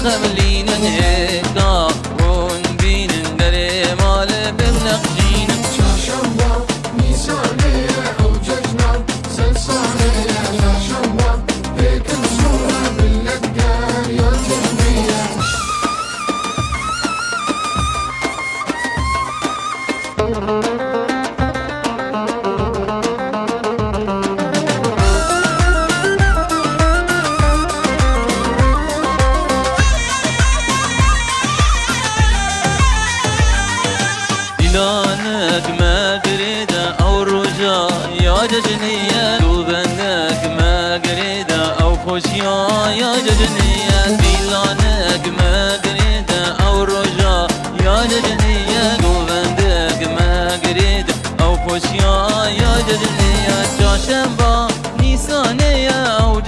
قبلين هيكا ون بين دري مال بنقجين چهارشنبه نیسانیه او جشنم سلسانیه چهارشنبه پیکن سوره باللقا یا جنبیه دلانك ما قريد او رجا يا ججنية دوبنك ما قريد او خوشيا يا ججنية دلانك ما قريد او رجا يا ججنية دوبنك ما قريد او خوشيا يا ججنية چهارشنبه نیسانیه او